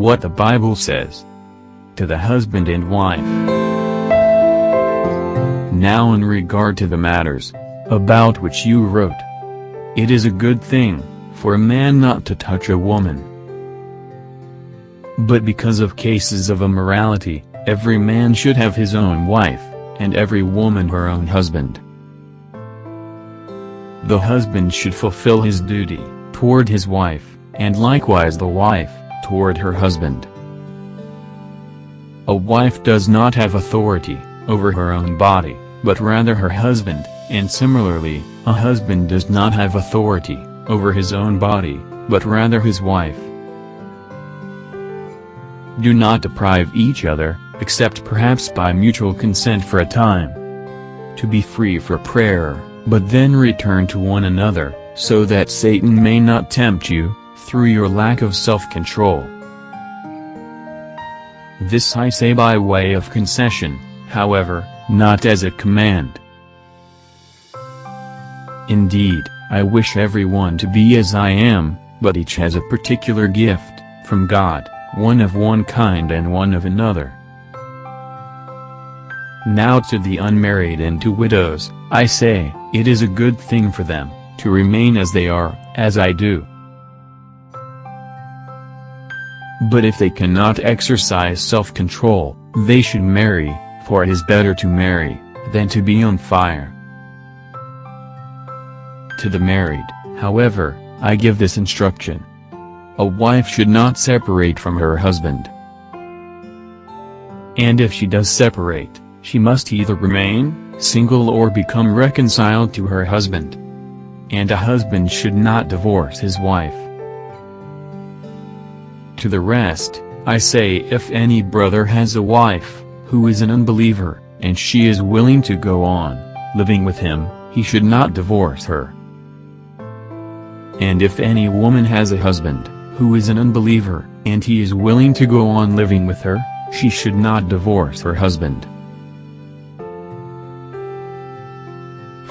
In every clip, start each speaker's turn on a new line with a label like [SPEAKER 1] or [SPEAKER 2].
[SPEAKER 1] what the Bible says. To the husband and wife. Now in regard to the matters about which you wrote, it is a good thing for a man not to touch a woman. But because of cases of immorality, every man should have his own wife, and every woman her own husband. The husband should fulfill his duty toward his wife, and likewise the wife toward her husband. A wife does not have authority over her own body, but rather her husband, and similarly, a husband does not have authority over his own body, but rather his wife. Do not deprive each other, except perhaps by mutual consent for a time, to be free for prayer, but then return to one another, so that Satan may not tempt you, through your lack of self-control. This I say by way of concession, however, not as a command. Indeed, I wish everyone to be as I am, but each has a particular gift from God, one of one kind and one of another. Now to the unmarried and to widows, I say, it is a good thing for them to remain as they are, as I do. But if they cannot exercise self-control, they should marry, for it is better to marry than to be on fire. To the married, however, I give this instruction. A wife should not separate from her husband. And if she does separate, she must either remain single or become reconciled to her husband. And a husband should not divorce his wife. To the rest, I say, if any brother has a wife who is an unbeliever, and she is willing to go on living with him, he should not divorce her. And if any woman has a husband who is an unbeliever, and he is willing to go on living with her, she should not divorce her husband.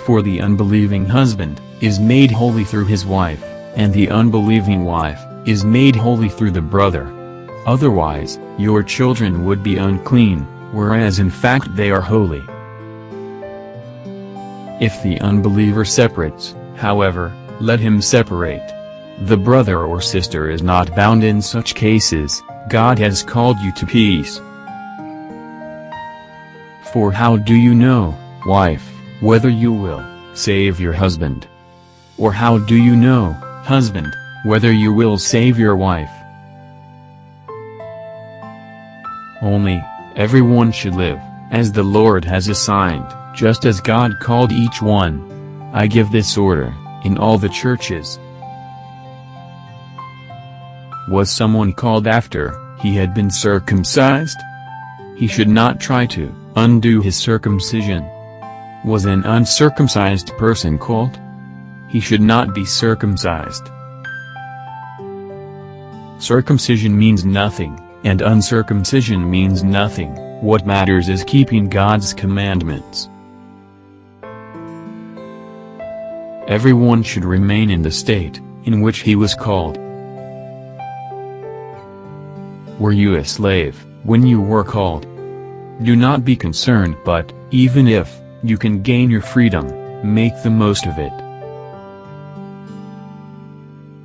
[SPEAKER 1] For the unbelieving husband is made holy through his wife, and the unbelieving wife is made holy through the brother. Otherwise, your children would be unclean, whereas in fact they are holy. If the unbeliever separates, however, let him separate. The brother or sister is not bound in such cases. God has called you to peace. For how do you know, wife, whether you will save your husband? Or how do you know, husband, whether you will save your wife? Only, everyone should live as the Lord has assigned, just as God called each one. I give this order in all the churches. Was someone called after he had been circumcised? He should not try to undo his circumcision. Was an uncircumcised person called? He should not be circumcised. Circumcision means nothing, and uncircumcision means nothing. What matters is keeping God's commandments. Everyone should remain in the state in which he was called. Were you a slave when you were called? Do not be concerned, but, even if you can gain your freedom, make the most of it.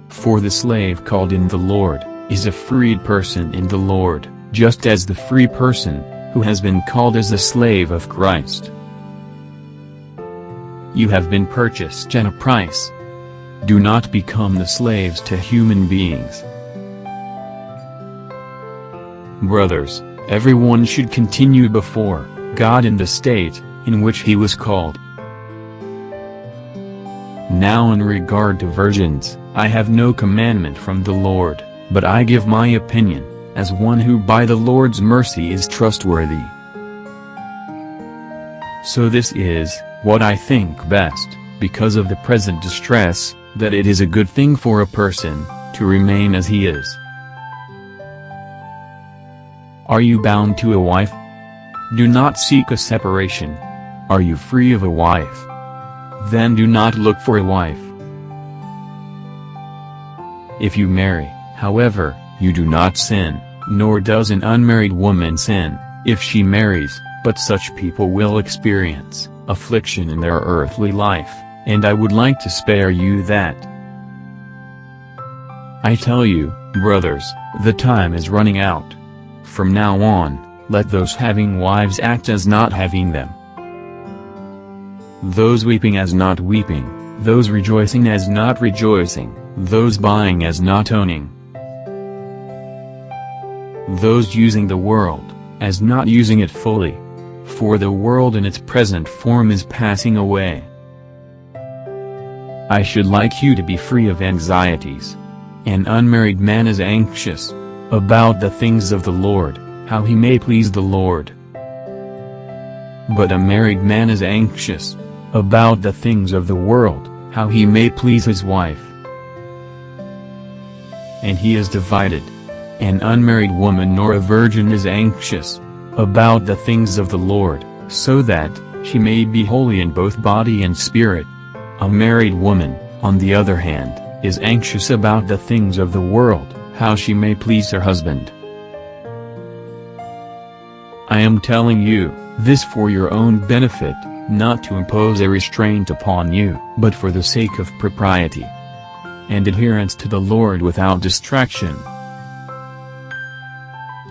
[SPEAKER 1] For the slave called in the Lord is a freed person in the Lord, just as the free person who has been called is a slave of Christ. You have been purchased at a price. Do not become the slaves to human beings. Brothers, everyone should continue before God in the state in which he was called. Now in regard to virgins, I have no commandment from the Lord, but I give my opinion, as one who by the Lord's mercy is trustworthy. So this is what I think best, because of the present distress, that it is a good thing for a person to remain as he is. Are you bound to a wife? Do not seek a separation. Are you free of a wife? Then do not look for a wife. If you marry, however, you do not sin, Nor does an unmarried woman sin, if she marries, but such people will experience affliction in their earthly life, and I would like to spare you that. I tell you, brothers, the time is running out. From now on, let those having wives act as not having them, those weeping as not weeping, those rejoicing as not rejoicing, those buying as not owning, those using the world as not using it fully. For the world in its present form is passing away. I should like you to be free of anxieties. An unmarried man is anxious about the things of the Lord, how he may please the Lord. But a married man is anxious about the things of the world, how he may please his wife. And he is divided. An unmarried woman nor a virgin is anxious about the things of the Lord, so that she may be holy in both body and spirit. A married woman, on the other hand, is anxious about the things of the world, how she may please her husband. I am telling you this for your own benefit, not to impose a restraint upon you, but for the sake of propriety and adherence to the Lord without distraction.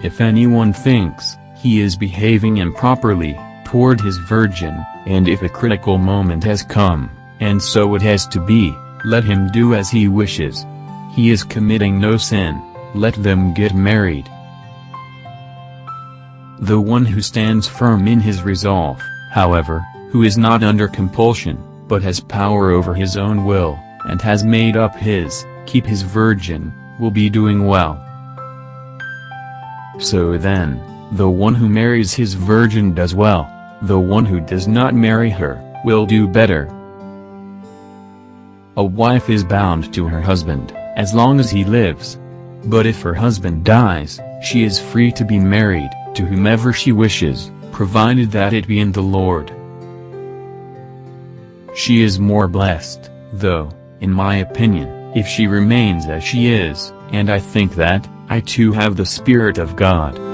[SPEAKER 1] If anyone thinks he is behaving improperly toward his virgin, and if a critical moment has come, and so it has to be, let him do as he wishes. He is committing no sin, let them get married. The one who stands firm in his resolve, however, who is not under compulsion, but has power over his own will, and has made up keep his virgin, will be doing well. So then, the one who marries his virgin does well, the one who does not marry her, will do better. A wife is bound to her husband, as long as he lives. But if her husband dies, she is free to be married, to whomever she wishes, provided that it be in the Lord. She is more blessed, though, in my opinion, if she remains as she is, and I think that, I too have the Spirit of God.